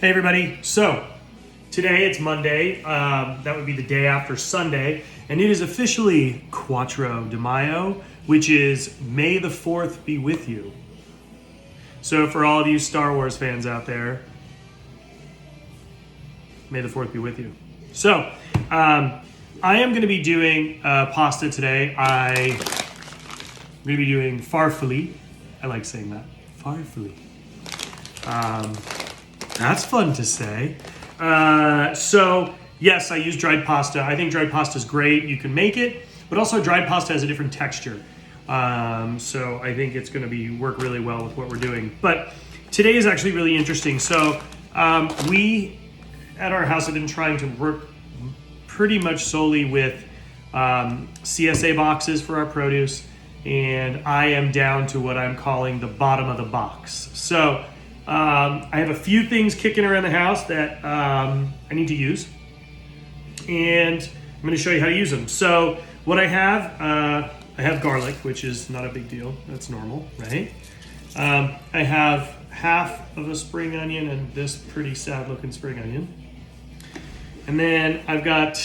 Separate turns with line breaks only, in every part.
Hey everybody, so today it's Monday, that would be the day after Sunday, and it is officially Quattro de Mayo, which is May the 4th be with you. So for all of you Star Wars fans out there, May the 4th be with you. So, I am going to be doing pasta today. I'm going to be doing farfalle. I like saying that, farfalle. That's fun to say. So yes, I use dried pasta. I think dried pasta is great. You can make it, but also dried pasta has a different texture. So I think it's going to work really well with what we're doing. But today is actually really interesting. So we at our house have been trying to work pretty much solely with CSA boxes for our produce, and I am down to what I'm calling the bottom of the box. So I have a few things kicking around the house that I need to use, and I'm going to show you how to use them. So what I have garlic, which is not a big deal. That's normal, right? I have half of a spring onion and this pretty sad looking spring onion. And then I've got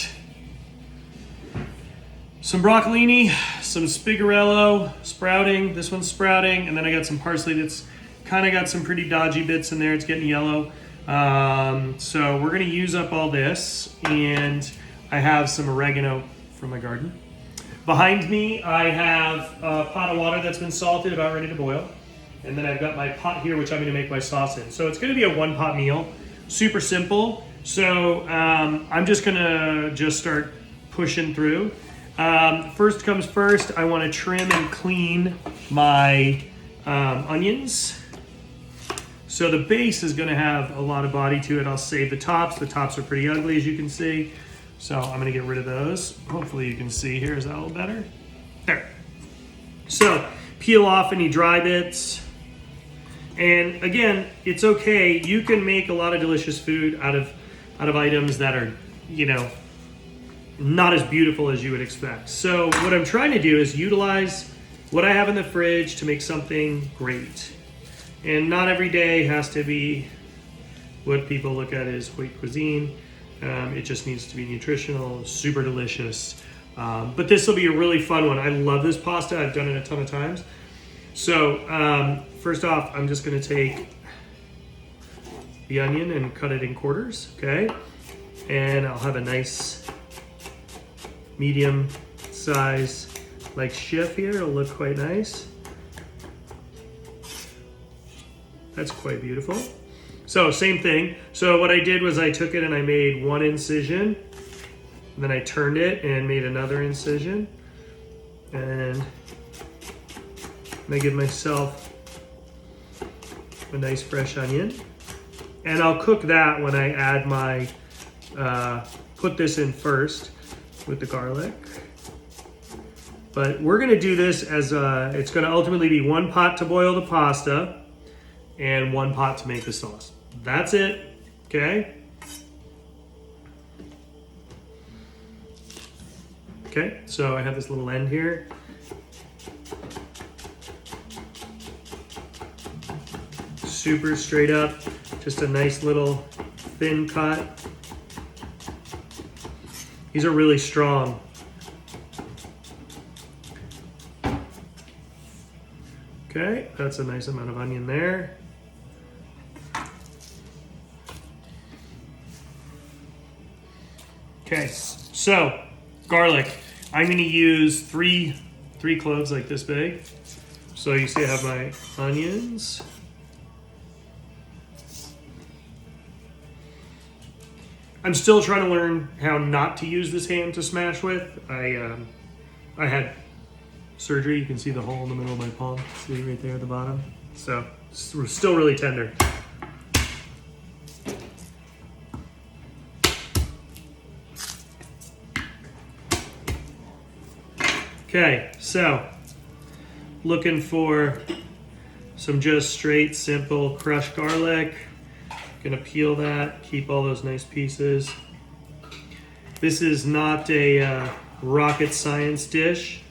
some broccolini, some spigarello sprouting. This one's sprouting. And then I got some parsley that's kind of got some pretty dodgy bits in there. It's getting yellow. So we're going to use up all this. And I have some oregano from my garden. Behind me, I have a pot of water that's been salted, about ready to boil. And then I've got my pot here, which I'm going to make my sauce in. So it's going to be a one-pot meal. Super simple. So I'm just going to start pushing through. First comes first, I want to trim and clean my onions. So the base is going to have a lot of body to it. I'll save the tops. The tops are pretty ugly, as you can see. So I'm going to get rid of those. Hopefully you can see here. Is that a little better? There. So peel off any dry bits. And again, it's okay. You can make a lot of delicious food out of items that are, not as beautiful as you would expect. So what I'm trying to do is utilize what I have in the fridge to make something great. And not every day has to be what people look at as haute cuisine. It just needs to be nutritional, super delicious. But this will be a really fun one. I love this pasta. I've done it a ton of times. So first off, I'm just going to take the onion and cut it in quarters, okay? And I'll have a nice medium size like chef here. It'll look quite nice. That's quite beautiful. So same thing. So what I did was I took it and I made one incision, and then I turned it and made another incision, and I give myself a nice fresh onion. And I'll cook that when I add my, put this in first with the garlic. But we're gonna do this as it's gonna ultimately be one pot to boil the pasta and one pot to make the sauce. That's it, okay? Okay, so I have this little end here. Super straight up, just a nice little thin cut. These are really strong. Okay, that's a nice amount of onion there. Okay, so garlic. I'm going to use three cloves like this big. So you see I have my onions. I'm still trying to learn how not to use this hand to smash with. I had surgery. You can see the hole in the middle of my palm. See right there at the bottom. So we're still really tender. Okay, so looking for some just straight, simple crushed garlic. Gonna peel that, keep all those nice pieces. This is not a rocket science dish.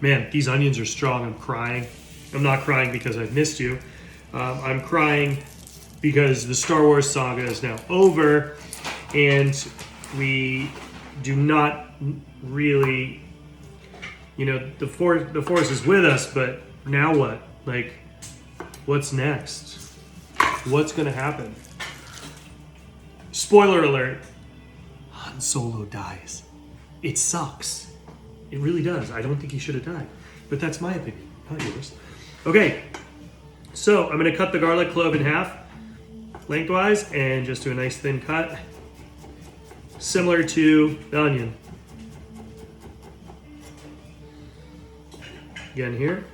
Man, these onions are strong. I'm crying. I'm not crying because I've missed you. I'm crying because the Star Wars saga is now over, and we do not really, you know, the force is with us, but now what? Like, what's next? What's gonna happen? Spoiler alert, Han Solo dies. It sucks. It really does. I don't think he should have died, but that's my opinion, not yours. Okay, so I'm gonna cut the garlic clove in half, lengthwise, and just do a nice thin cut, similar to the onion. Again here.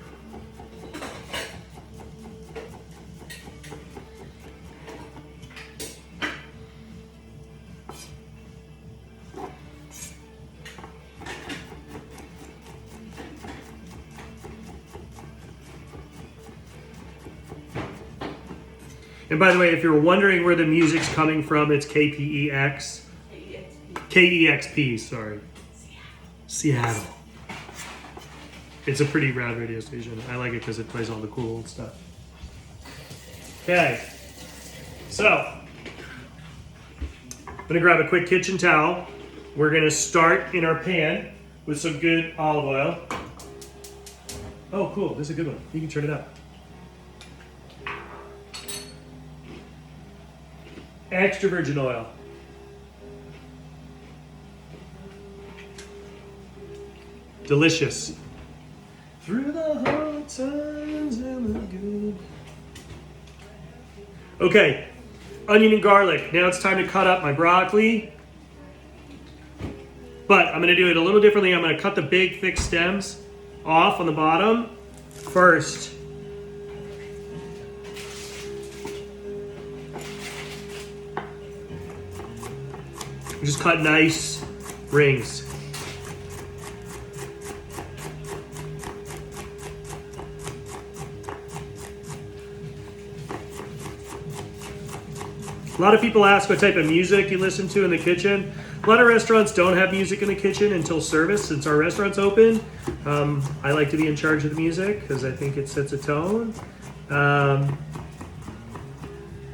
And by the way, if you're wondering where the music's coming from, it's KPEX. KEXP, sorry. Seattle. It's a pretty rad radio station. I like it because it plays all the cool old stuff. Okay. So, I'm going to grab a quick kitchen towel. We're going to start in our pan with some good olive oil. Oh, cool. This is a good one. You can turn it up. Extra virgin oil. Delicious. Through the hard times and the good. Okay, onion and garlic. Now it's time to cut up my broccoli. But I'm gonna do it a little differently. I'm gonna cut the big, thick stems off on the bottom first. Just cut nice rings. A lot of people ask what type of music you listen to in the kitchen. A lot of restaurants don't have music in the kitchen until service. Since our restaurant's open, I like to be in charge of the music because I think it sets a tone.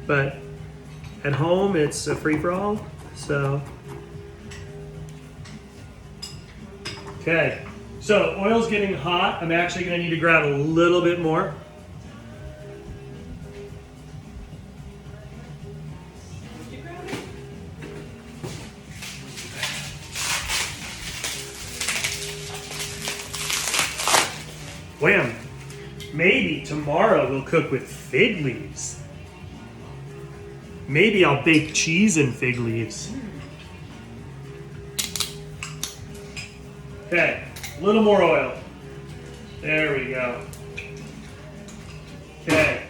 But at home, it's a free-for-all. So, okay. So oil's getting hot. I'm actually going to need to grab a little bit more. Wham! Maybe tomorrow we'll cook with fig leaves. Maybe I'll bake cheese in fig leaves. Okay, a little more oil. There we go. Okay,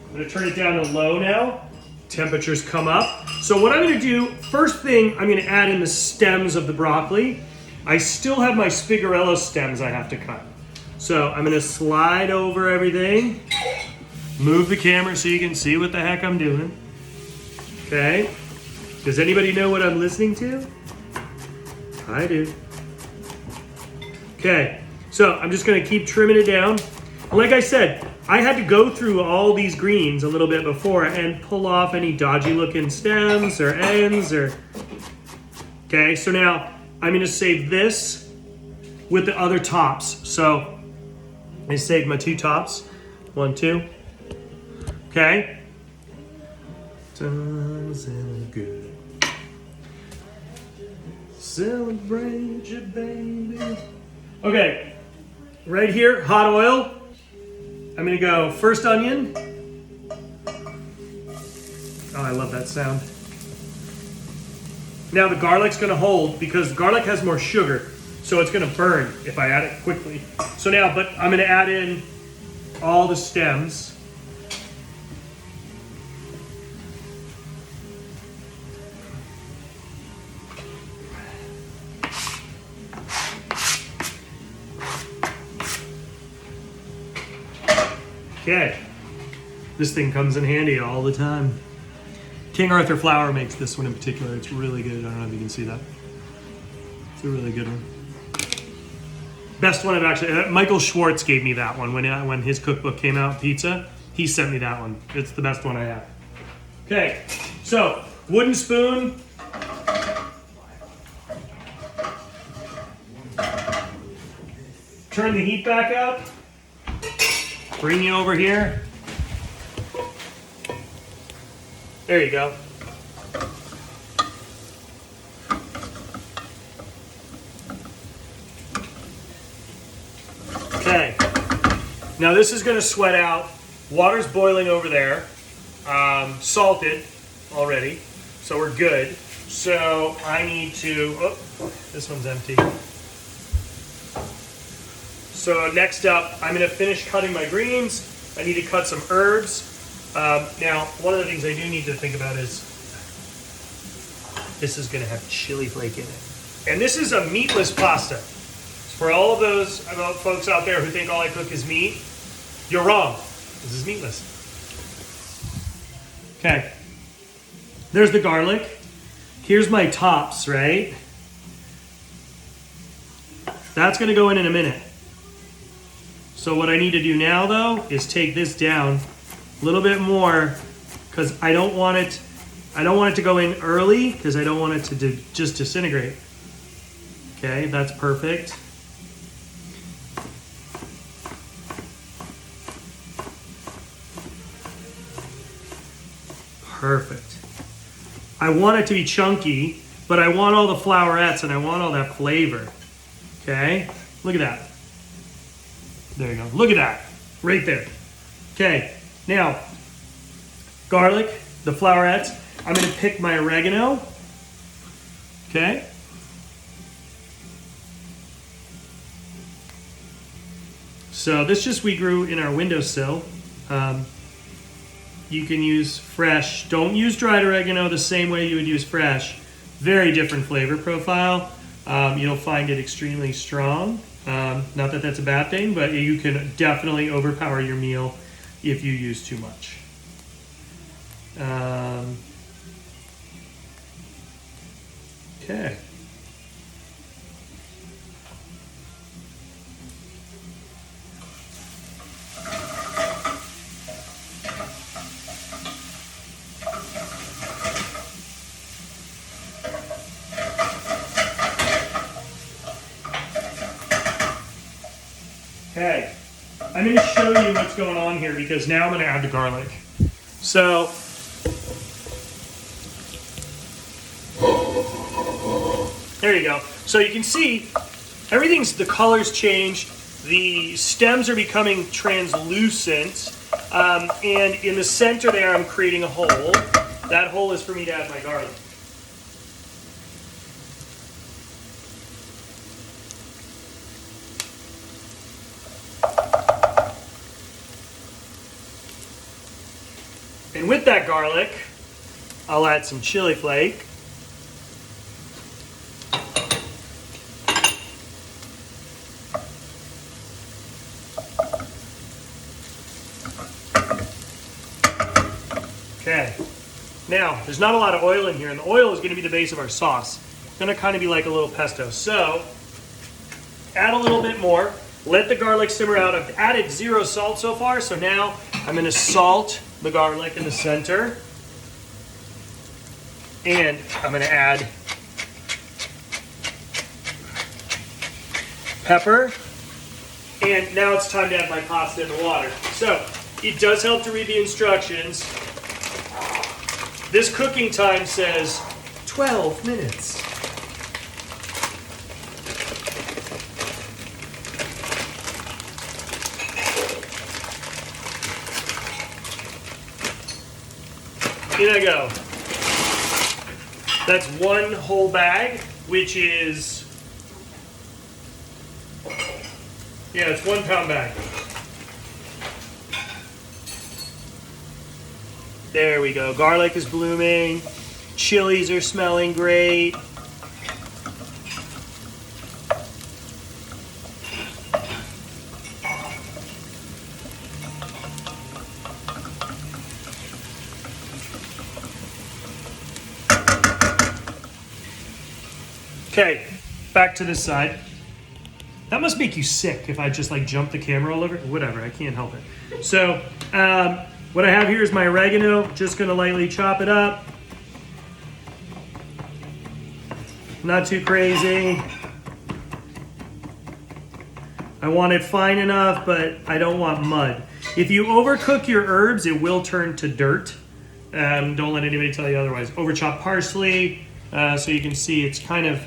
I'm gonna turn it down to low now. Temperatures come up. So what I'm gonna do, first thing, I'm gonna add in the stems of the broccoli. I still have my spigarello stems I have to cut. So I'm gonna slide over everything, move the camera so you can see what the heck I'm doing. Okay, does anybody know what I'm listening to? I do. Okay, so I'm just gonna keep trimming it down. Like I said, I had to go through all these greens a little bit before and pull off any dodgy looking stems or ends or... Okay, so now I'm gonna save this with the other tops. So I saved my two tops. 1, 2. Okay. Times and good. Celebrate your baby. Okay. Right here, hot oil. I'm gonna go first onion. Oh, I love that sound. Now the garlic's gonna hold because garlic has more sugar. So it's gonna burn if I add it quickly. So now, but I'm gonna add in all the stems. Okay, this thing comes in handy all the time. King Arthur flour makes this one in particular. It's really good. I don't know if you can see that. It's a really good one. Best one I've actually. Michael Schwartz gave me that one when his cookbook came out, pizza. He sent me that one. It's the best one I have. Okay, so wooden spoon. Turn the heat back up. Bring you over here. There you go. Okay. Now this is going to sweat out. Water's boiling over there. Salted already. So we're good. So I need to... Oh, this one's empty. So next up, I'm going to finish cutting my greens. I need to cut some herbs. Now, one of the things I do need to think about is this is going to have chili flake in it. And this is a meatless pasta. For all of those folks out there who think all I cook is meat, you're wrong. This is meatless. Okay. There's the garlic. Here's my tops, right? That's going to go in a minute. So what I need to do now, though, is take this down a little bit more because I don't want it to go in early because I don't want it to just disintegrate. Okay, that's perfect. Perfect. I want it to be chunky, but I want all the flowerettes and I want all that flavor. Okay, look at that. There you go. Look at that. Right there. Okay. Now, garlic, the flowerettes. I'm going to pick my oregano. Okay. So this just we grew in our windowsill. You can use fresh. Don't use dried oregano the same way you would use fresh. Very different flavor profile. You'll find it extremely strong. Not that that's a bad thing, but you can definitely overpower your meal if you use too much. Okay. Okay, I'm going to show you what's going on here because now I'm going to add the garlic. So, there you go. So you can see the color's changed. The stems are becoming translucent. And in the center there, I'm creating a hole. That hole is for me to add my garlic. And with that garlic, I'll add some chili flake. Okay. Now, there's not a lot of oil in here, and the oil is going to be the base of our sauce. It's going to kind of be like a little pesto. So, add a little bit more. Let the garlic simmer out. I've added 0 salt so far, so now I'm going to salt the garlic in the center. And I'm going to add pepper. And now it's time to add my pasta in the water. So, it does help to read the instructions. This cooking time says 12 minutes. In I go. That's 1 whole bag, which is, yeah, it's 1 pound bag. There we go. Garlic is blooming. Chilies are smelling great. Okay, back to this side. That must make you sick if I just like jump the camera all over. Whatever, I can't help it. So what I have here is my oregano. Just gonna lightly chop it up. Not too crazy. I want it fine enough, but I don't want mud. If you overcook your herbs, it will turn to dirt. Don't let anybody tell you otherwise. Over chopped parsley, so you can see it's kind of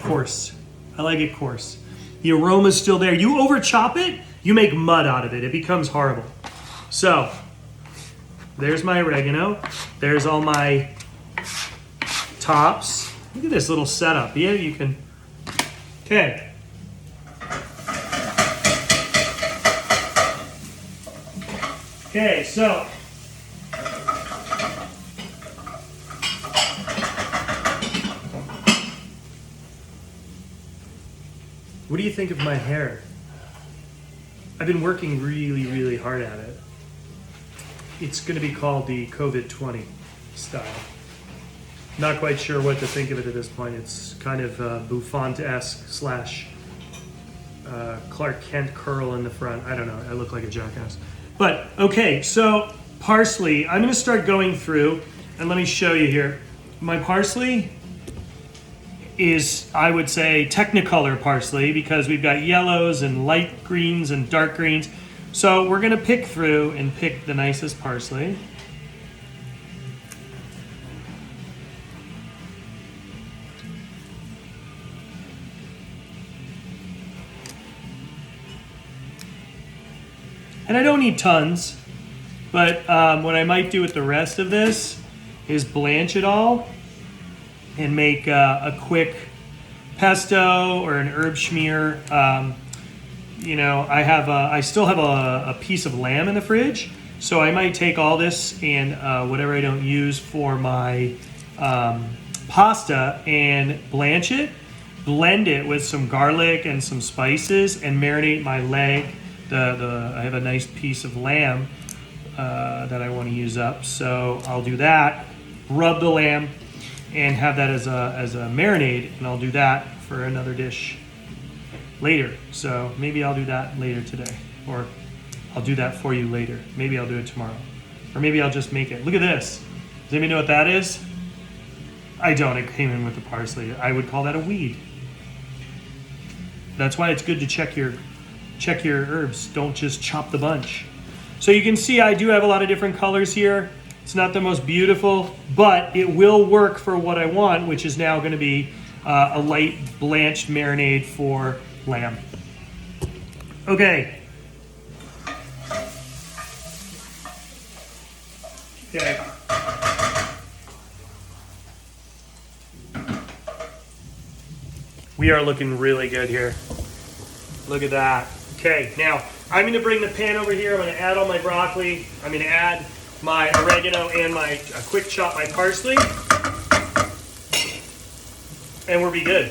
coarse. I like it coarse. The aroma's still there. You over chop it, you make mud out of it. It becomes horrible. So, there's my oregano. There's all my tops. Look at this little setup. Yeah, you can. Okay. Okay, so what do you think of my hair? I've been working really, really hard at it. It's going to be called the COVID-20 style. Not quite sure what to think of it at this point. It's kind of Buffon-esque slash Clark Kent curl in the front. I don't know. I look like a jackass. But, okay, so parsley. I'm going to start going through, and let me show you here. My parsley is, I would say, Technicolor parsley because we've got yellows and light greens and dark greens. So we're going to pick through and pick the nicest parsley. And I don't need tons, but what I might do with the rest of this is blanch it all and make a quick pesto or an herb schmear. You know, I still have a piece of lamb in the fridge, so I might take all this and whatever I don't use for my pasta and blanch it, blend it with some garlic and some spices, and marinate my leg. I have a nice piece of lamb that I want to use up, so I'll do that. Rub the lamb and have that as a marinade, and I'll do that for another dish later. So maybe I'll do that later today, or I'll do that for you later. Maybe I'll do it tomorrow, or maybe I'll just make it. Look at this. Does anybody know what that is? I don't. It came in with the parsley. I would call that a weed. That's why it's good to check your herbs. Don't just chop the bunch. So you can see I do have a lot of different colors here. It's not the most beautiful, but it will work for what I want, which is now going to be a light blanched marinade for lamb. Okay. Okay. We are looking really good here. Look at that. Okay, now I'm going to bring the pan over here. I'm going to add all my broccoli. I'm going to add my oregano and my quick chop my parsley, and we'll be good.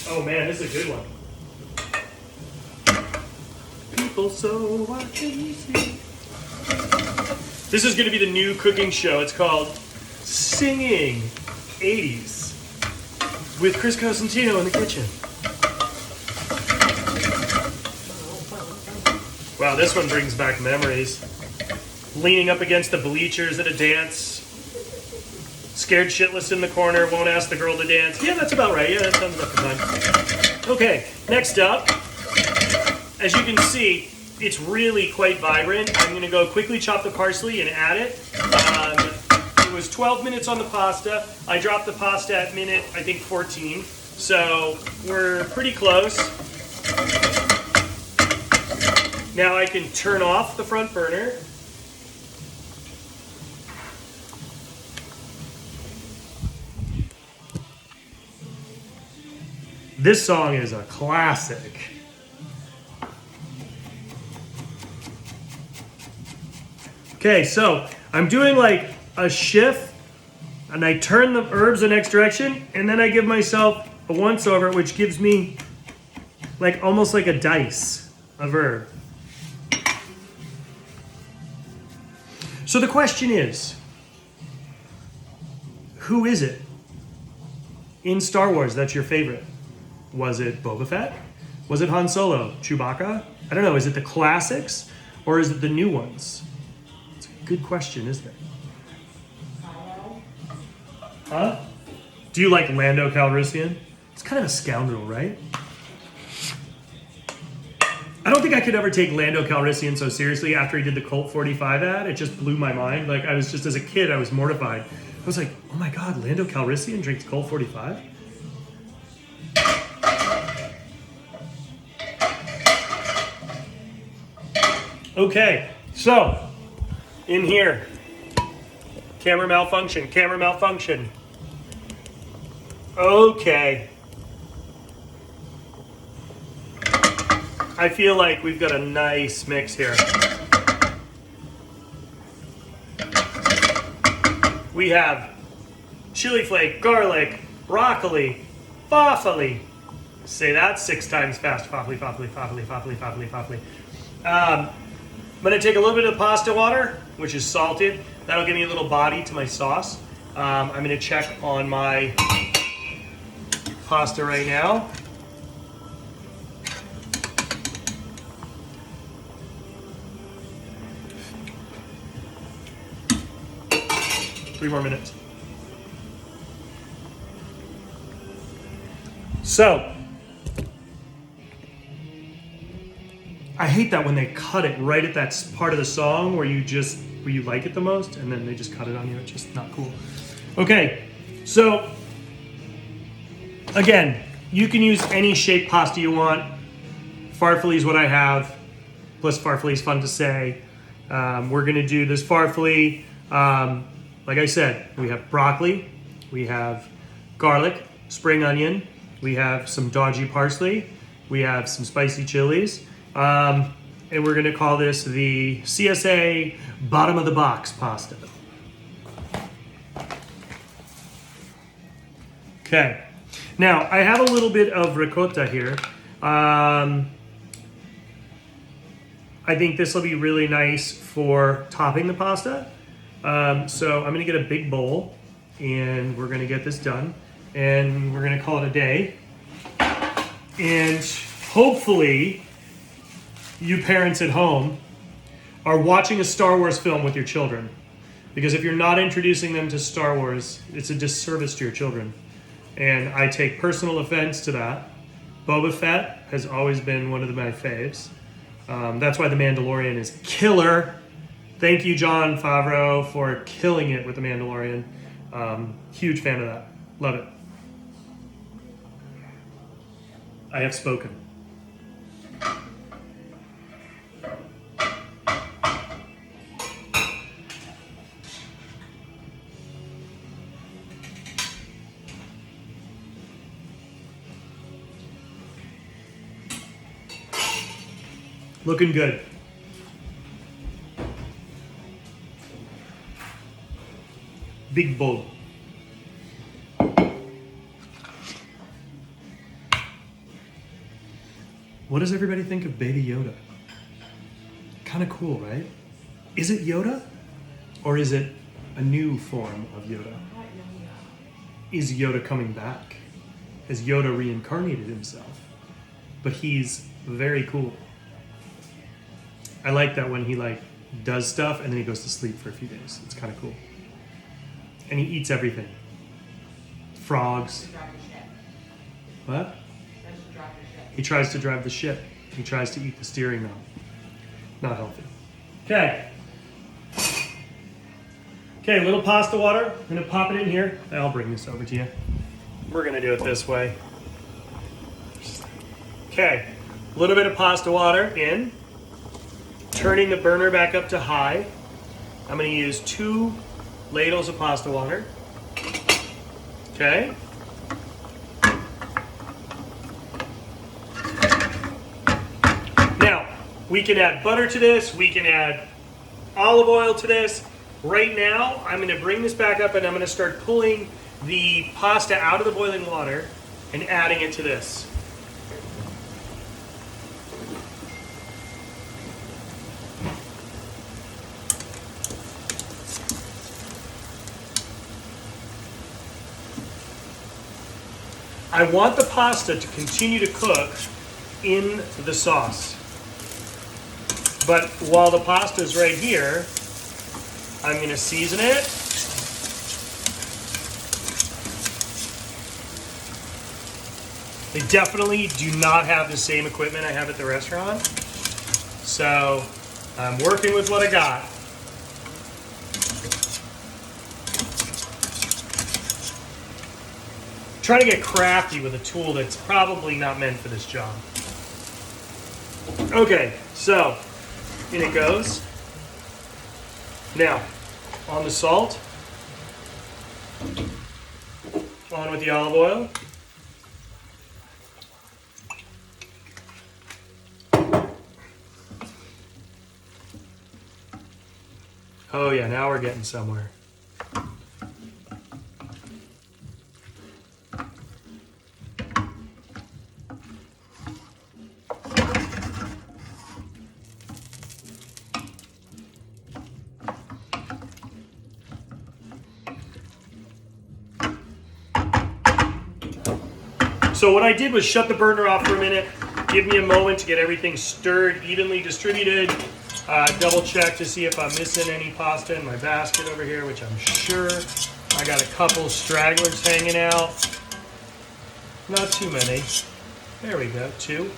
Oh man, this is a good one. People, so what can you see? This is going to be the new cooking show. It's called Singing 80s with Chris Cosentino in the kitchen. Wow, this one brings back memories. Leaning up against the bleachers at a dance. Scared shitless in the corner, won't ask the girl to dance. Yeah, that's about right. Yeah, that sounds about the time. Okay, next up, as you can see, it's really quite vibrant. I'm going to go quickly chop the parsley and add it. It was 12 minutes on the pasta. I dropped the pasta at minute, I think, 14. So we're pretty close. Now I can turn off the front burner. This song is a classic. Okay, so I'm doing like a shift, and I turn the herbs the next direction, and then I give myself a once over, which gives me like almost like a dice. a verb. So the question is, who is it in Star Wars that's your favorite? Was it Boba Fett? Was it Han Solo? Chewbacca? I don't know. Is it the classics or is it the new ones? It's a good question, isn't it? Huh? Do you like Lando Calrissian? It's kind of a scoundrel, right? I don't think I could ever take Lando Calrissian so seriously after he did the Colt 45 ad. It just blew my mind. Like, I was just, as a kid, I was mortified. I was like, oh my God, Lando Calrissian drinks Colt 45? Okay, so, in here, camera malfunction, camera malfunction. Okay. I feel like we've got a nice mix here. We have chili flake, garlic, broccoli, fafali. Say that 6 times fast. Fafali, fafali, fafali, fafali, fafali, fafali. I'm going to take a little bit of pasta water, which is salted. That'll give me a little body to my sauce. I'm going to check on my pasta right now. Three more minutes. So, I hate that when they cut it right at that part of the song where you like it the most, and then they just cut it on you. It's just not cool. Okay, so again, you can use any shaped pasta you want. Farfalle is what I have. Plus, farfalle is fun to say. We're gonna do this farfalle. Like I said, we have broccoli, we have garlic, spring onion, we have some dodgy parsley, we have some spicy chilies, and we're gonna call this the CSA bottom of the box pasta. Okay, now I have a little bit of ricotta here. I think this will be really nice for topping the pasta. So I'm going to get a big bowl and we're going to get this done and we're going to call it a day. And hopefully you parents at home are watching a Star Wars film with your children, because if you're not introducing them to Star Wars, it's a disservice to your children. And I take personal offense to that. Boba Fett has always been one of my faves. That's why The Mandalorian is killer. Thank you, Jon Favreau, for killing it with The Mandalorian. Huge fan of that. Love it. I have spoken. Looking good. Big bowl. What does everybody think of Baby Yoda? Kind of cool, right? Is it Yoda? Or is it a new form of Yoda? Is Yoda coming back? Has Yoda reincarnated himself? But he's very cool. I like that when he does stuff and then he goes to sleep for a few days. It's kind of cool. And he eats everything. Frogs. What? He tries to drive the ship. He tries to eat the steering wheel. Not healthy. Okay. Okay, a little pasta water. I'm gonna pop it in here. I'll bring this over to you. We're gonna do it this way. Okay, a little bit of pasta water in. Turning the burner back up to high. I'm gonna use 2 ladles of pasta water. Okay. Now, we can add butter to this, we can add olive oil to this. Right now, I'm going to bring this back up and I'm going to start pulling the pasta out of the boiling water and adding it to this. I want the pasta to continue to cook in the sauce. But while the pasta is right here, I'm going to season it. They definitely do not have the same equipment I have at the restaurant. So I'm working with what I got. Trying to get crafty with a tool that's probably not meant for this job. Okay, so in it goes. Now, on the salt, on with the olive oil. Oh yeah, now we're getting somewhere. So what I did was shut the burner off for a minute, give me a moment to get everything stirred, evenly distributed, double check to see if I'm missing any pasta in my basket over here, which I'm sure. I got a couple stragglers hanging out. Not too many. There we go, 2,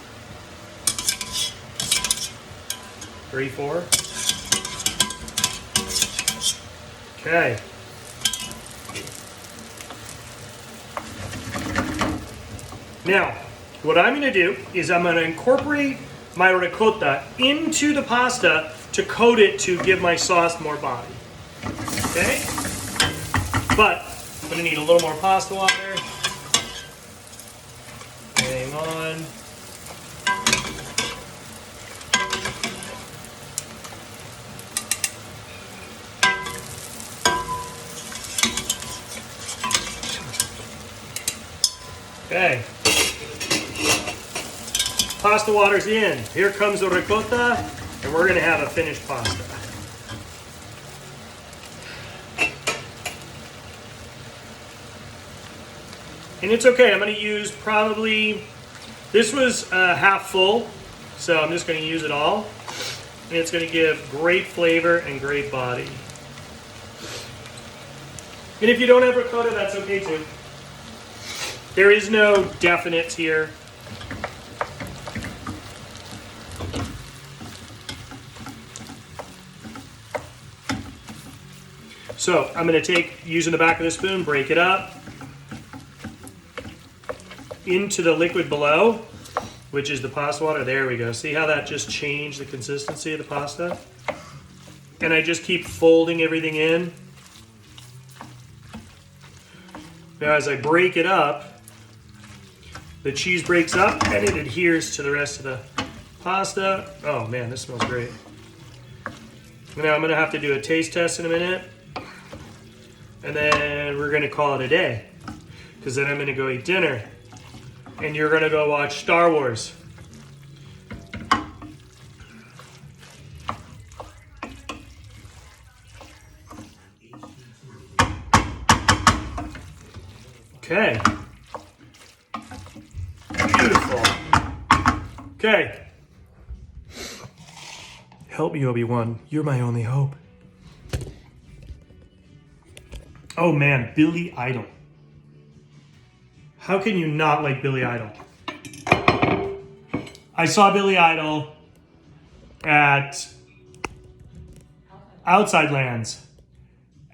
3, 4. Okay. Now, what I'm going to do is I'm going to incorporate my ricotta into the pasta to coat it to give my sauce more body. Okay? But I'm going to need a little more pasta water. Hang on. Okay. Pasta water's in. Here comes the ricotta, and we're gonna have a finished pasta. And it's okay, I'm gonna use probably, this was half full, so I'm just gonna use it all. And it's gonna give great flavor and great body. And if you don't have ricotta, that's okay too. There is no definites here. So I'm going to take, using the back of the spoon, break it up into the liquid below, which is the pasta water. There we go. See how that just changed the consistency of the pasta? And I just keep folding everything in. Now as I break it up, the cheese breaks up and it adheres to the rest of the pasta. Oh man, this smells great. Now I'm going to have to do a taste test in a minute. And then we're going to call it a day. Because then I'm going to go eat dinner. And you're going to go watch Star Wars. Okay. Beautiful. Okay. Help me, Obi-Wan. You're my only hope. Oh man, Billy Idol. How can you not like Billy Idol? I saw Billy Idol at Outside Lands.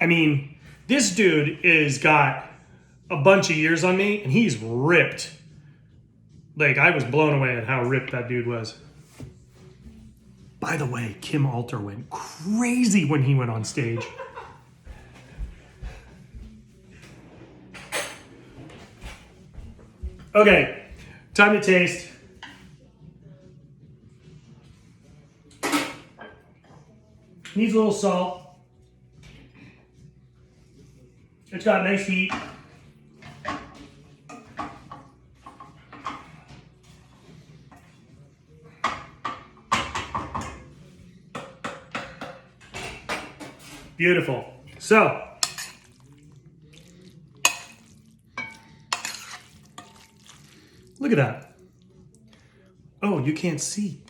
I mean, this dude is got a bunch of years on me and he's ripped. Like, I was blown away at how ripped that dude was. By the way, Kim Alter went crazy when he went on stage. Okay, time to taste. Needs a little salt. It's got nice heat. Beautiful. So, Look at that. Oh, you can't see.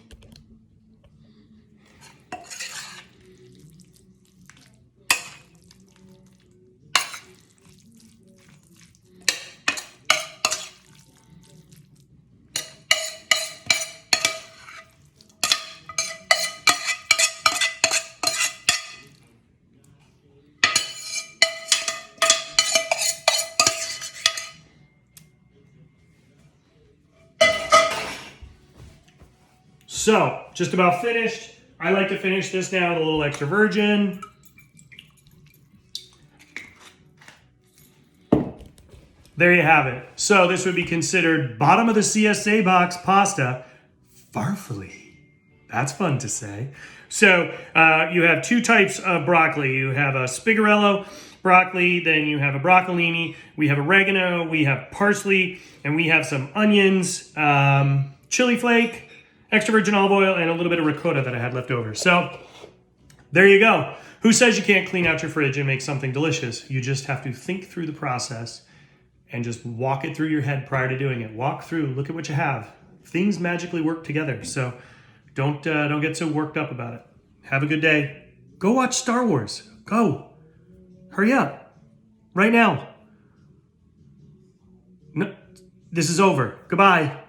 So, just about finished. I like to finish this now with a little extra virgin. There you have it. So this would be considered bottom of the CSA box pasta, farfally. That's fun to say. So you have two types of broccoli. You have a spigarello broccoli, then you have a broccolini, we have oregano, we have parsley, and we have some onions, chili flake, extra virgin olive oil, and a little bit of ricotta that I had left over. So there you go. Who says you can't clean out your fridge and make something delicious? You just have to think through the process and just walk it through your head prior to doing it. Walk through, look at what you have. Things magically work together. So don't get so worked up about it. Have a good day. Go watch Star Wars. Go. Hurry up. Right now. No, this is over. Goodbye.